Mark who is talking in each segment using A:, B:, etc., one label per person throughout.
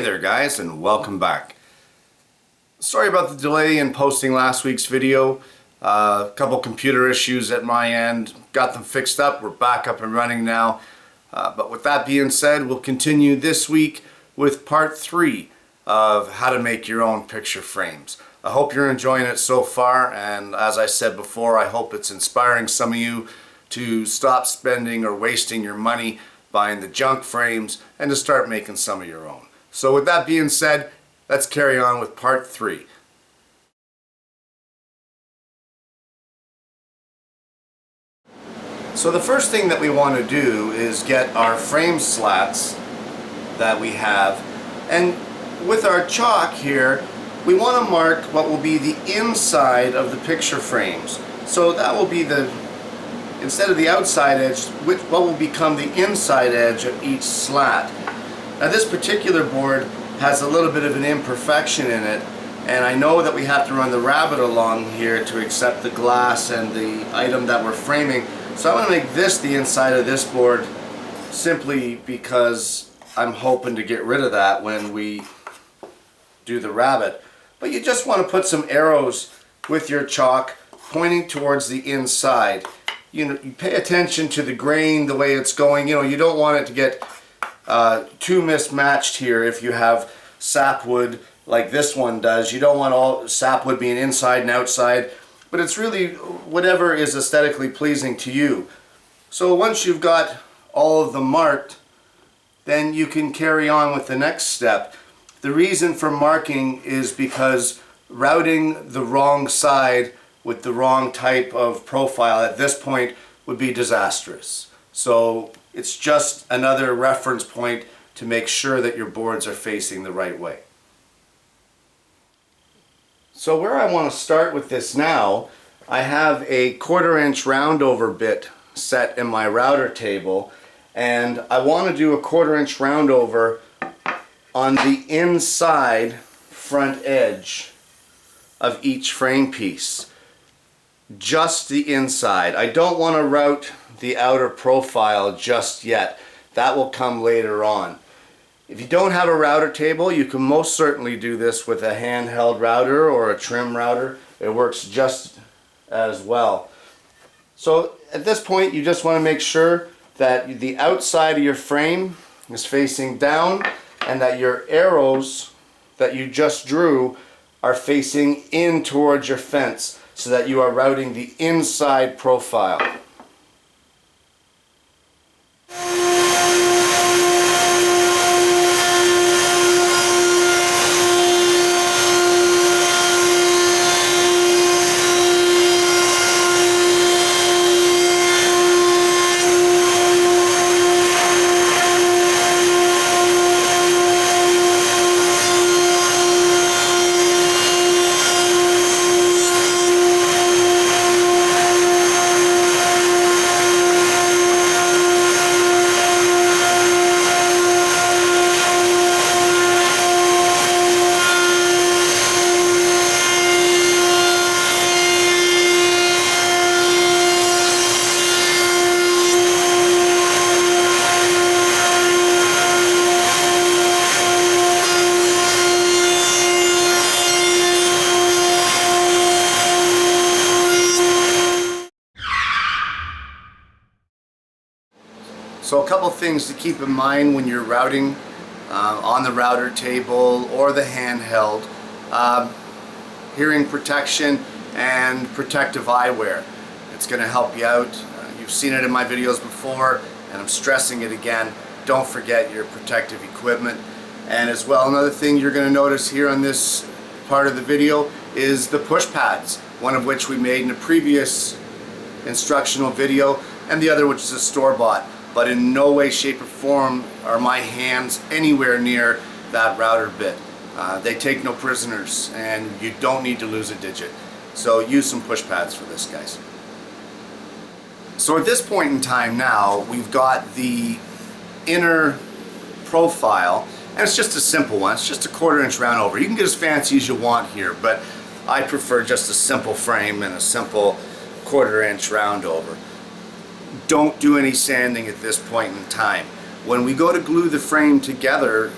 A: Hey there guys, and welcome back. Sorry about the delay in posting last week's video. A couple computer issues at my end. Got them fixed up. We're back up and running now. But with that being said, we'll continue this week with part 3 of how to make your own picture frames. I hope you're enjoying it so far, and as I said before, I hope it's inspiring some of you to stop spending or wasting your money buying the junk frames and to start making some of your own. So with that being said, let's carry on with part 3. So the first thing that we want to do is get our frame slats that we have, and with our chalk here we want to mark what will be the inside of the picture frames. So that will be the, instead of the outside edge, what will become the inside edge of each slat. Now this particular board has a little bit of an imperfection in it, and I know that we have to run the rabbet along here to accept the glass and the item that we're framing. So I'm going to make this the inside of this board simply because I'm hoping to get rid of that when we do the rabbet. But you just want to put some arrows with your chalk pointing towards the inside. You pay attention to the grain, the way it's going. You don't want it to get too mismatched here. If you have sapwood like this one does, you don't want all sapwood being inside and outside, but it's really whatever is aesthetically pleasing to you. So once you've got all of them marked, then you can carry on with the next step. The reason for marking is because routing the wrong side with the wrong type of profile at this point would be disastrous. So it's just another reference point to make sure that your boards are facing the right way. So where I want to start with this now, I have a 1/4 inch roundover bit set in my router table, and I want to do a 1/4 inch roundover on the inside front edge of each frame piece. Just the inside. I don't want to route the outer profile just yet. That will come later on. If you don't have a router table, you can most certainly do this with a handheld router or a trim router. It works just as well. So at this point you just want to make sure that the outside of your frame is facing down and that your arrows that you just drew are facing in towards your fence, so that you are routing the inside profile. So a couple things to keep in mind when you're routing on the router table or the handheld. Hearing protection and protective eyewear. It's going to help you out. You've seen it in my videos before, and I'm stressing it again. Don't forget your protective equipment. And as well, another thing you're going to notice here on this part of the video is the push pads, one of which we made in a previous instructional video, and the other which is a store-bought. But in no way, shape, or form are my hands anywhere near that router bit. They take no prisoners, and you don't need to lose a digit. So use some push pads for this, guys. So at this point in time now, we've got the inner profile, and it's just a simple one. It's just a 1/4 inch round over. You can get as fancy as you want here, but I prefer just a simple frame and a simple 1/4 inch round over. Don't do any sanding at this point in time. When we go to glue the frame together,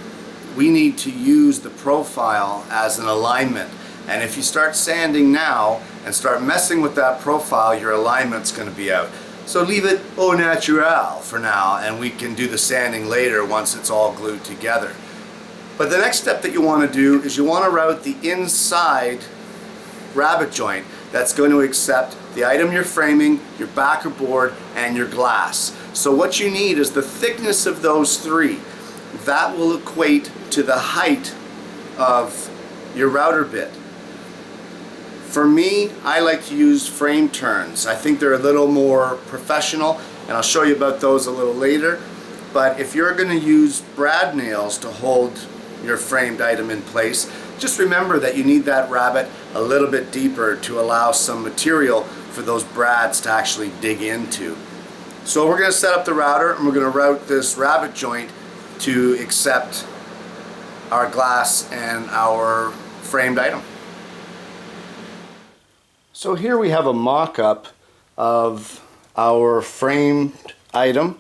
A: we need to use the profile as an alignment. And if you start sanding now and start messing with that profile, your alignment's going to be out. So leave it au naturel for now, and we can do the sanding later once it's all glued together. But the next step that you want to do is you want to route the inside rabbet joint that's going to accept the item you're framing, your backer board, and your glass. So what you need is the thickness of those three. That will equate to the height of your router bit. For me, I like to use frame turns. I think they're a little more professional, and I'll show you about those a little later. But if you're going to use brad nails to hold your framed item in place, just remember that you need that rabbet a little bit deeper to allow some material for those brads to actually dig into. So we're going to set up the router, and we're going to route this rabbet joint to accept our glass and our framed item. So here we have a mock-up of our framed item,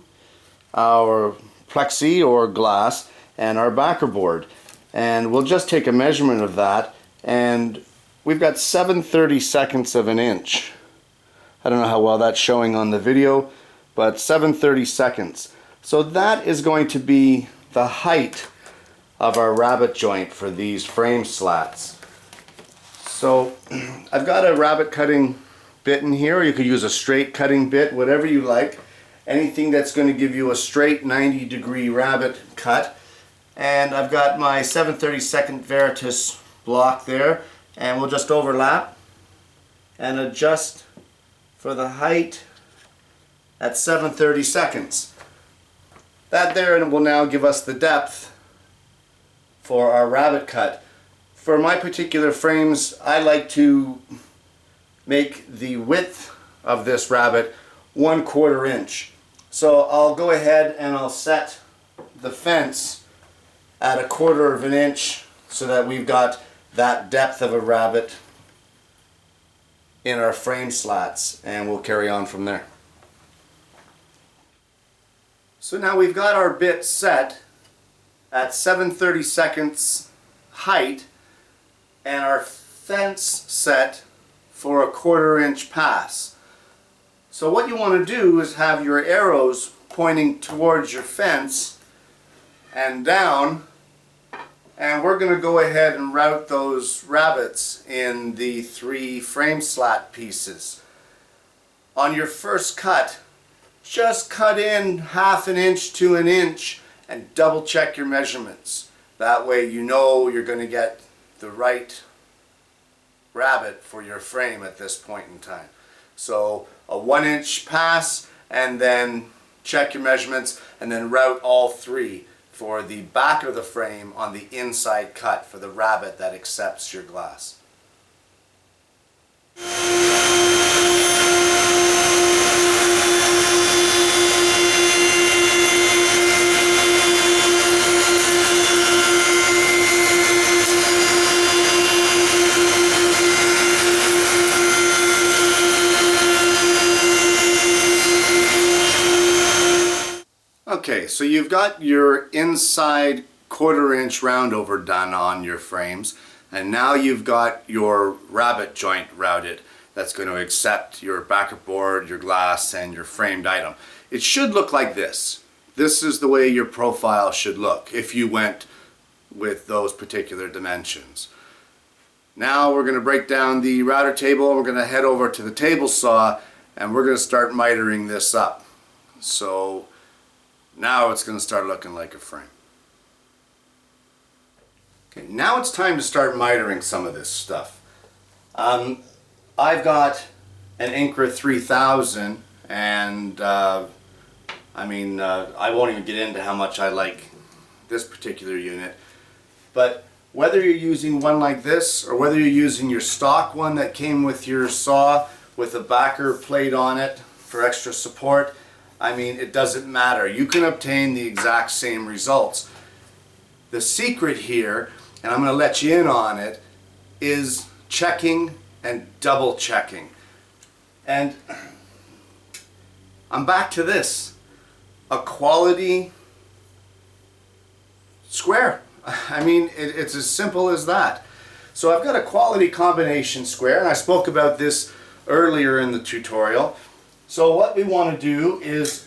A: our plexi or glass, and our backer board. And we'll just take a measurement of that, and we've got 7/32 of an inch. I don't know how well that's showing on the video, but 7/32. So that is going to be the height of our rabbet joint for these frame slats. So I've got a rabbet cutting bit in here, or you could use a straight cutting bit, whatever you like. Anything that's going to give you a straight 90-degree rabbet cut. And I've got my 7/32 Veritas block there, and we'll just overlap and adjust for the height at 7/32. That there will now give us the depth for our rabbet cut. For my particular frames, I like to make the width of this rabbet 1/4 inch. So I'll go ahead and I'll set the fence at 1/4 of an inch so that we've got that depth of a rabbet in our frame slats, and we'll carry on from there. So now we've got our bit set at 7/32 height and our fence set for 1/4 inch pass. So what you want to do is have your arrows pointing towards your fence and down, and we're going to go ahead and route those rabbets in the 3 frame slat pieces. On your first cut, just cut in 1/2 inch to 1 inch and double check your measurements. That way you know you're going to get the right rabbet for your frame at this point in time. So a 1 inch pass, and then check your measurements, and then route all 3 for the back of the frame on the inside cut for the rabbet that accepts your glass. Okay, so you've got your inside 1/4 inch roundover done on your frames, and now you've got your rabbet joint routed that's going to accept your backer board, your glass, and your framed item. It should look like this. This is the way your profile should look if you went with those particular dimensions. Now we're going to break down the router table, we're going to head over to the table saw, and we're going to start mitering this up. So now it's going to start looking like a frame. Okay, now it's time to start mitering some of this stuff. I've got an Incra 3000, and I won't even get into how much I like this particular unit. But whether you're using one like this, or whether you're using your stock one that came with your saw with a backer plate on it for extra support, it doesn't matter. You can obtain the exact same results. The secret here, and I'm going to let you in on it, is checking and double checking. And I'm back to this. A quality square. I mean, it's as simple as that. So I've got a quality combination square, and I spoke about this earlier in the tutorial. So what we want to do is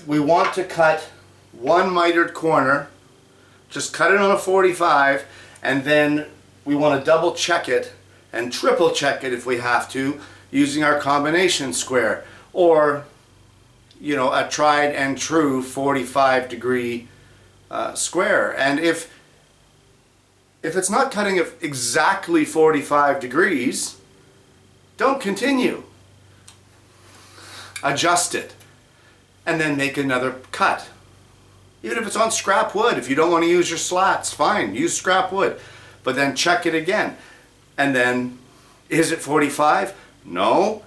A: we want to cut one mitered corner, just cut it on a 45, and then we want to double check it and triple check it if we have to, using our combination square, or you know, a tried and true 45-degree square. And if it's not cutting it exactly 45 degrees, don't continue. Adjust it and then make another cut. Even if it's on scrap wood, if you don't want to use your slats, fine, use scrap wood. But then check it again. And then, is it 45? No.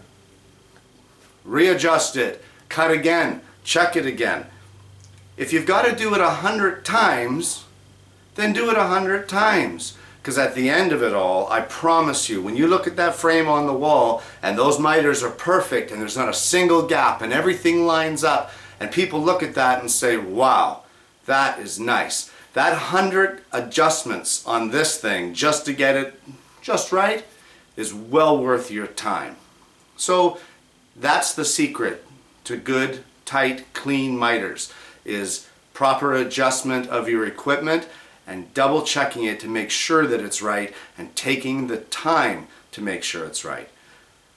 A: Readjust it. Cut again. Check it again. If you've got to do it 100 times, then do it 100 times. Because at the end of it all, I promise you, when you look at that frame on the wall and those miters are perfect and there's not a single gap and everything lines up, and people look at that and say, wow, that is nice. That 100 adjustments on this thing just to get it just right is well worth your time. So that's the secret to good, tight, clean miters, is proper adjustment of your equipment and double checking it to make sure that it's right and taking the time to make sure it's right.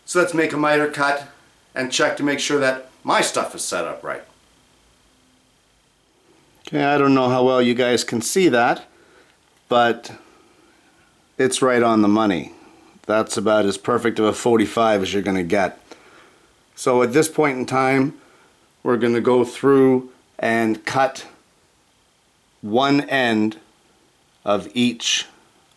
A: So let's make a miter cut and check to make sure that my stuff is set up right. Okay, I don't know how well you guys can see that, but it's right on the money. That's about as perfect of a 45 as you're going to get. So at this point in time, we're going to go through and cut one end of each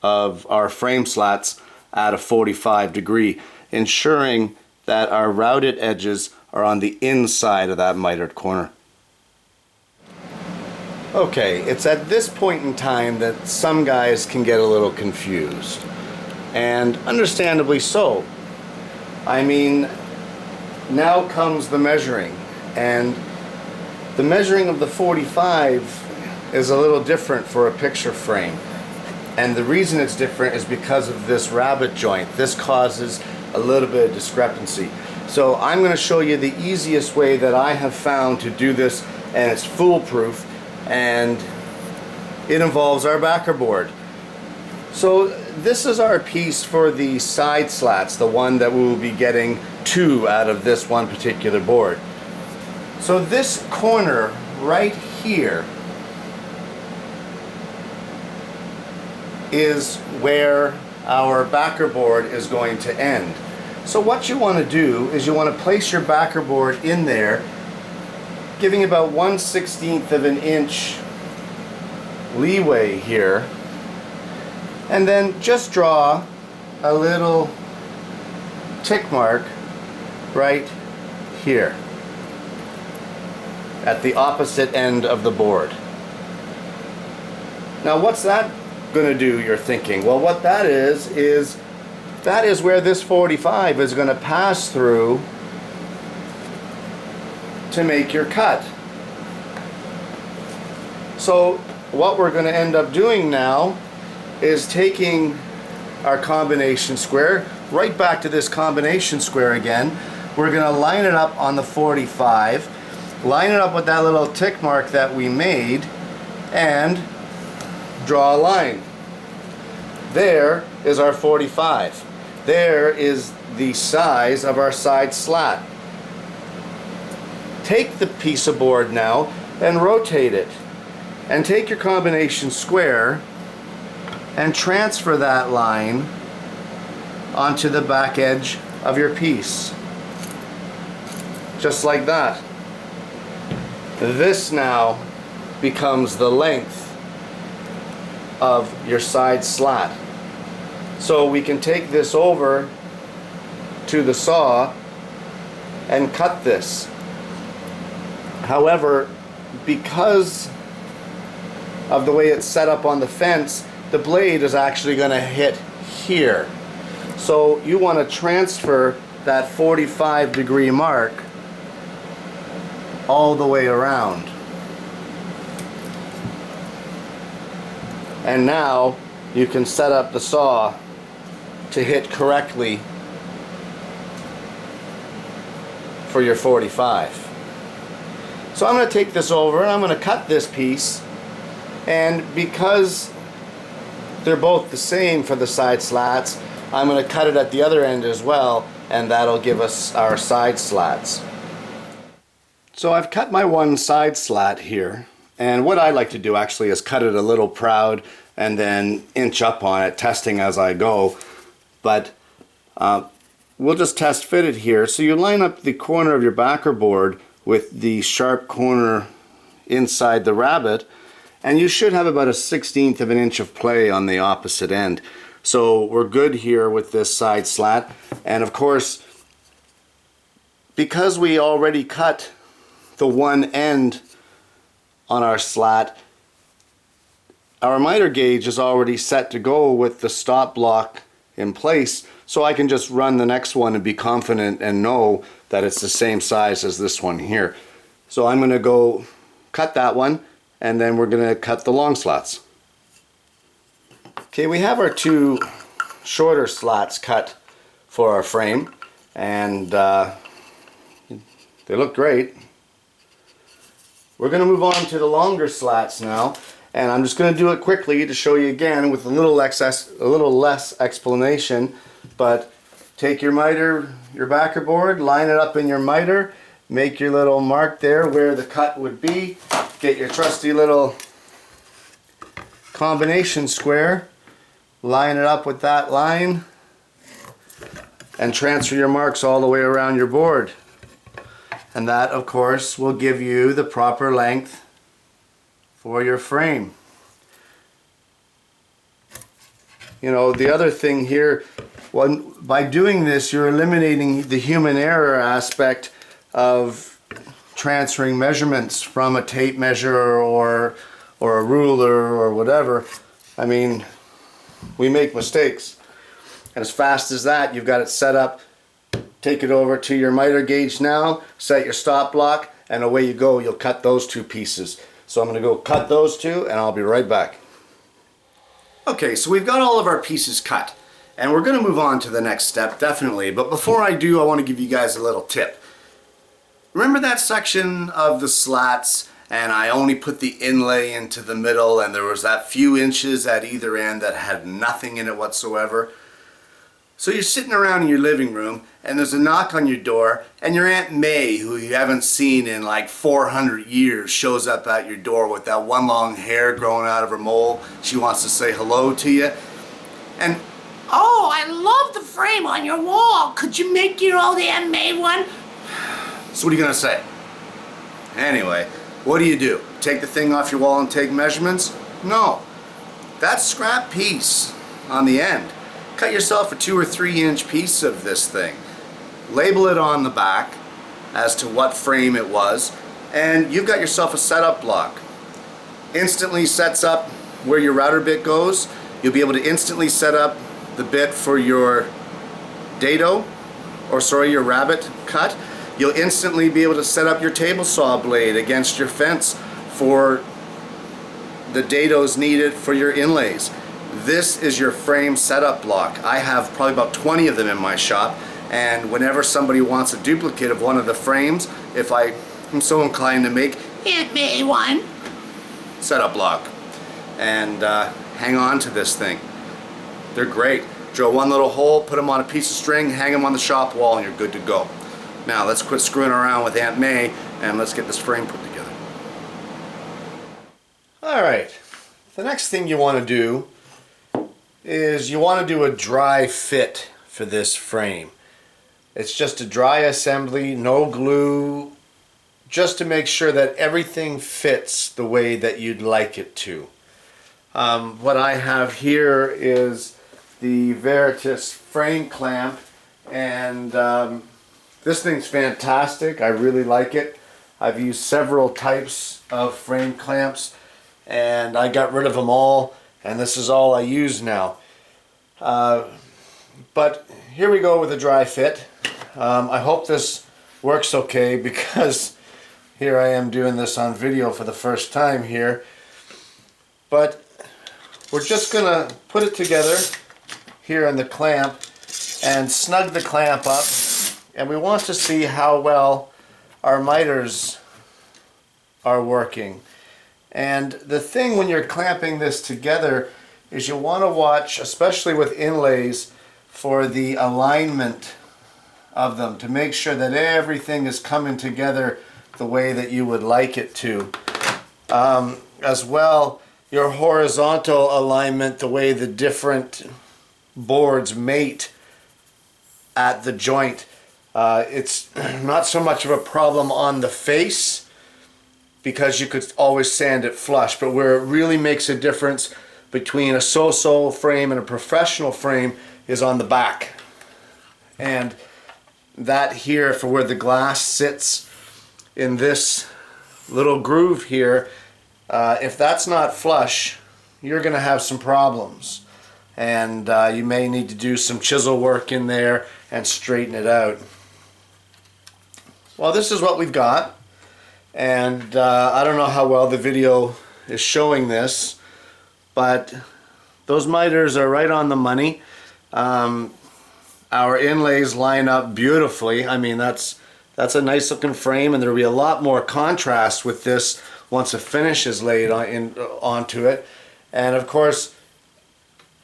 A: of our frame slats at a 45 degree, ensuring that our routed edges are on the inside of that mitered corner. Okay, it's at this point in time that some guys can get a little confused, and understandably so. I mean, now comes the measuring, and the measuring of the 45 is a little different for a picture frame, and the reason it's different is because of this rabbet joint. This causes a little bit of discrepancy. So I'm going to show you the easiest way that I have found to do this, and it's foolproof, and it involves our backer board. So this is our piece for the side slats, the one that we will be getting 2 out of this one particular board. So this corner right here is where our backer board is going to end. So what you want to do is you want to place your backer board in there, giving about 1/16 of an inch leeway here, and then just draw a little tick mark right here at the opposite end of the board. Now what's that going to do, you're thinking? Well, what that is that is where this 45 is going to pass through to make your cut. So what we're going to end up doing now is taking our combination square right back to this combination square again. We're going to line it up on the 45, line it up with that little tick mark that we made, and draw a line. There is our 45. There is the size of our side slat. Take the piece of board now and rotate it, and take your combination square and transfer that line onto the back edge of your piece, just like that. This now becomes the length of your side slat. So we can take this over to the saw and cut this. However, because of the way it's set up on the fence, the blade is actually going to hit here. So you want to transfer that 45-degree mark all the way around. And now you can set up the saw to hit correctly for your 45. So I'm going to take this over and I'm going to cut this piece, and because they're both the same for the side slats, I'm going to cut it at the other end as well, and that'll give us our side slats. So I've cut my one side slat here, and what I like to do actually is cut it a little proud and then inch up on it, testing as I go. But we'll just test fit it here. So you line up the corner of your backer board with the sharp corner inside the rabbet, and you should have about a 1/16 of an inch of play on the opposite end. So we're good here with this side slat. And of course, because we already cut the one end on our slat, our miter gauge is already set to go with the stop block in place, so I can just run the next one and be confident and know that it's the same size as this one here. So I'm going to go cut that one, and then we're going to cut the long slats. Okay, we have our two shorter slats cut for our frame, and they look great. We're going to move on to the longer slats now, and I'm just going to do it quickly to show you again with a little less explanation. But take your miter, your backer board, line it up in your miter, make your little mark there where the cut would be, get your trusty little combination square, line it up with that line, and transfer your marks all the way around your board. And that, of course, will give you the proper length for your frame. You know, the other thing here, by doing this, you're eliminating the human error aspect of transferring measurements from a tape measure or a ruler or whatever. I mean, we make mistakes. And as fast as that, you've got it set up. Take it over to your miter gauge now, set your stop block, and away you go. You'll cut those two pieces. So I'm going to go cut those two, and I'll be right back. Okay, so we've got all of our pieces cut, and we're going to move on to the next step, definitely. But before I do, I want to give you guys a little tip. Remember that section of the slats, and I only put the inlay into the middle, and there was that few inches at either end that had nothing in it whatsoever? So you're sitting around in your living room, and there's a knock on your door, and your Aunt May, who you haven't seen in like 400 years, shows up at your door with that one long hair growing out of her mole. She wants to say hello to you. And,
B: oh, I love the frame on your wall. Could you make your old Aunt May one?
A: so what are you going to say? Anyway, what do? Take the thing off your wall and take measurements? No. That scrap piece on the end. Cut yourself a 2 or 3 inch piece of this thing. Label it on the back as to what frame it was, and you've got yourself a setup block. Instantly sets up where your router bit goes. You'll be able to instantly set up the bit for your dado, your rabbet cut. You'll instantly be able to set up your table saw blade against your fence for the dados needed for your inlays. This is your frame setup block. I have probably about 20 of them in my shop, and whenever somebody wants a duplicate of one of the frames, if I am so inclined to make
B: Aunt May one
A: setup block and hang on to this thing. They're great. Drill one little hole, put them on a piece of string, hang them on the shop wall, and you're good to go. Now let's quit screwing around with Aunt May and let's get this frame put together. Alright, the next thing you want to do is you want to do a dry fit for this frame. It's just a dry assembly, no glue, just to make sure that everything fits the way that you'd like it to. What I have here is the Veritas frame clamp, and this thing's fantastic. I really like it. I've used several types of frame clamps, and I got rid of them all, and this is all I use now. But here we go with a dry fit. I hope this works okay, because here I am doing this on video for the first time here. But we're just gonna put it together here on the clamp and snug the clamp up, and we want to see how well our miters are working. And the thing when you're clamping this together is you want to watch, especially with inlays, for the alignment of them to make sure that everything is coming together the way that you would like it to. As well, your horizontal alignment, the way the different boards mate at the joint. It's not so much of a problem on the face because you could always sand it flush, but where it really makes a difference between a so-so frame and a professional frame is on the back. And that here, for where the glass sits in this little groove here, if that's not flush, you're going to have some problems. And you may need to do some chisel work in there and straighten it out. Well, this is what we've got, and I don't know how well the video is showing this, but those miters are right on the money. Our inlays line up beautifully. I mean, that's a nice looking frame, and there'll be a lot more contrast with this once a finish is laid onto it. And of course,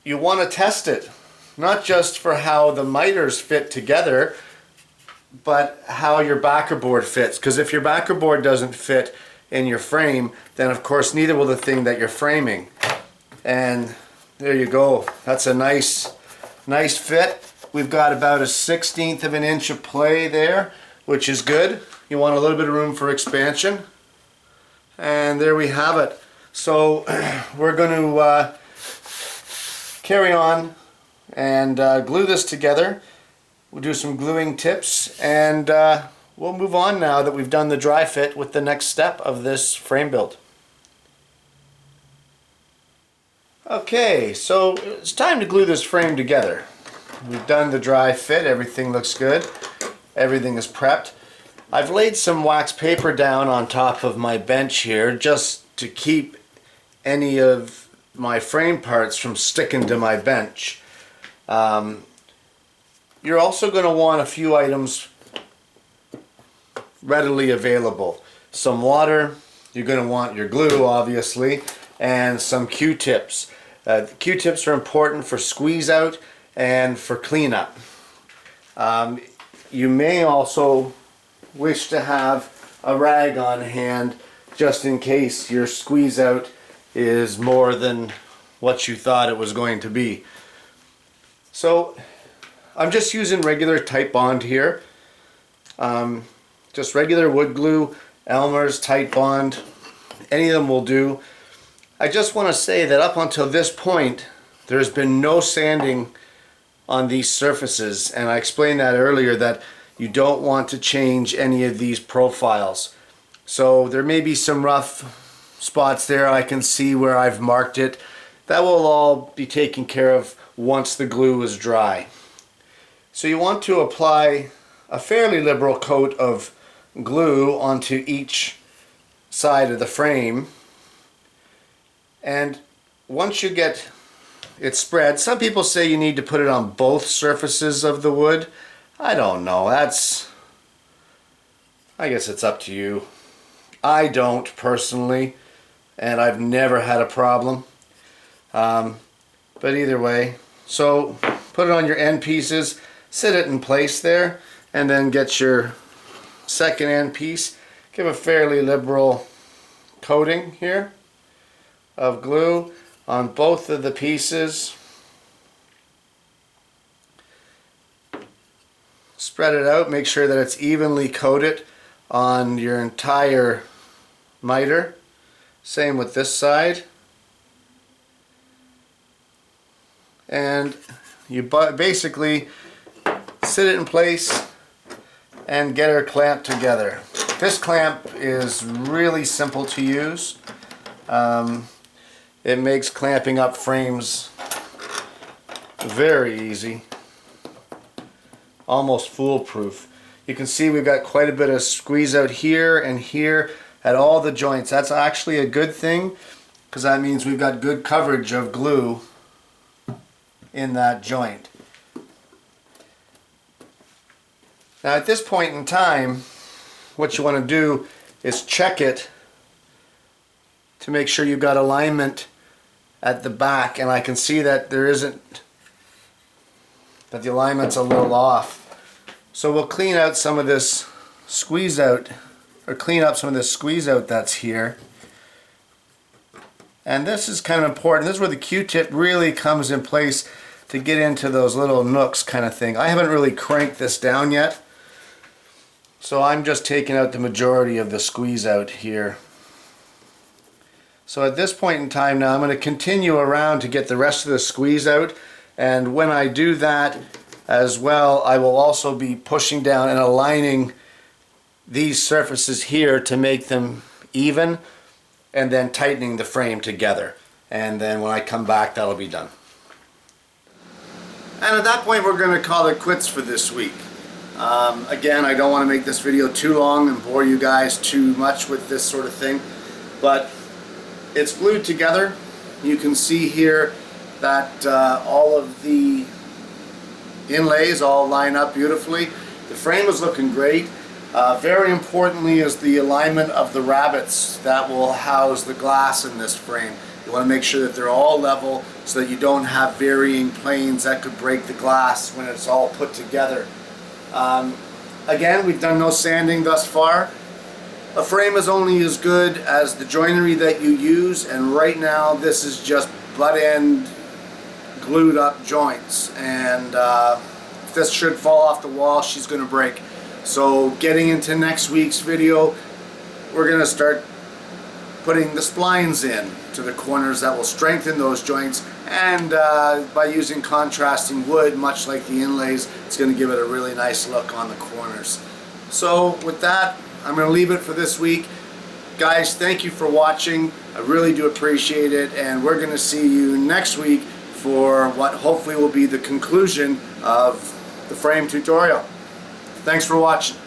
A: you want to test it, not just for how the miters fit together, but how your backer board fits. Because if your backer board doesn't fit in your frame, then of course neither will the thing that you're framing. And there you go. That's a nice fit. We've got about a 1/16 of an inch of play there, which is good. You want a little bit of room for expansion. And there we have it. So we're going to carry on and glue this together. We'll do some gluing tips, and we'll move on now that we've done the dry fit with the next step of this frame build. Okay, so it's time to glue this frame together. We've done the dry fit, everything looks good, everything is prepped. I've laid some wax paper down on top of my bench here just to keep any of my frame parts from sticking to my bench. You're also going to want a few items readily available. Some water, you're going to want your glue obviously, and some Q-tips. Q-tips are important for squeeze out and for cleanup. You may also wish to have a rag on hand just in case your squeeze out is more than what you thought it was going to be. So I'm just using regular Tite Bond here. Just regular wood glue, Elmer's, Tite Bond, any of them will do. I just want to say that up until this point there's been no sanding on these surfaces, and I explained that earlier, that you don't want to change any of these profiles. So there may be some rough spots there. I can see where I've marked it. That will all be taken care of once the glue is dry. So you want to apply a fairly liberal coat of glue onto each side of the frame, and once you get it spread, some people say you need to put it on both surfaces of the wood. I don't know, I guess it's up to you. I don't personally, and I've never had a problem, but either way, so put it on your end pieces, sit it in place there, and then get your second end piece. Give a fairly liberal coating here of glue on both of the pieces. Spread it out, make sure that it's evenly coated on your entire miter. Same with this side. And you basically sit it in place and get her clamped together. This clamp is really simple to use. It makes clamping up frames very easy, almost foolproof. You can see we've got quite a bit of squeeze out here and here at all the joints. That's actually a good thing because that means we've got good coverage of glue in that joint. Now at this point in time, what you want to do is check it to make sure you've got alignment at the back, and I can see that there isn't, that the alignment's a little off. So we'll clean out some of this squeeze out, or clean up some of this squeeze out that's here. And this is kind of important. This is where the Q-tip really comes in place to get into those little nooks kind of thing. I haven't really cranked this down yet, so I'm just taking out the majority of the squeeze out here. So at this point in time now, I'm going to continue around to get the rest of the squeeze out, and when I do that as well, I will also be pushing down and aligning these surfaces here to make them even, and then tightening the frame together. And then when I come back, that'll be done. And at that point, we're going to call it quits for this week. Again, I don't want to make this video too long and bore you guys too much with this sort of thing, but it's glued together. You can see here that all of the inlays all line up beautifully. The frame is looking great. Very importantly is the alignment of the rabbets that will house the glass in this frame. You want to make sure that they're all level so that you don't have varying planes that could break the glass when it's all put together. Again, we've done no sanding thus far. A frame is only as good as the joinery that you use, and right now this is just butt end glued up joints, and if this should fall off the wall, she's going to break. So getting into next week's video, we're going to start putting the splines in to the corners that will strengthen those joints, and by using contrasting wood, much like the inlays, it's going to give it a really nice look on the corners. So with that, I'm going to leave it for this week. Guys, thank you for watching. I really do appreciate it, and we're going to see you next week for what hopefully will be the conclusion of the frame tutorial. Thanks for watching.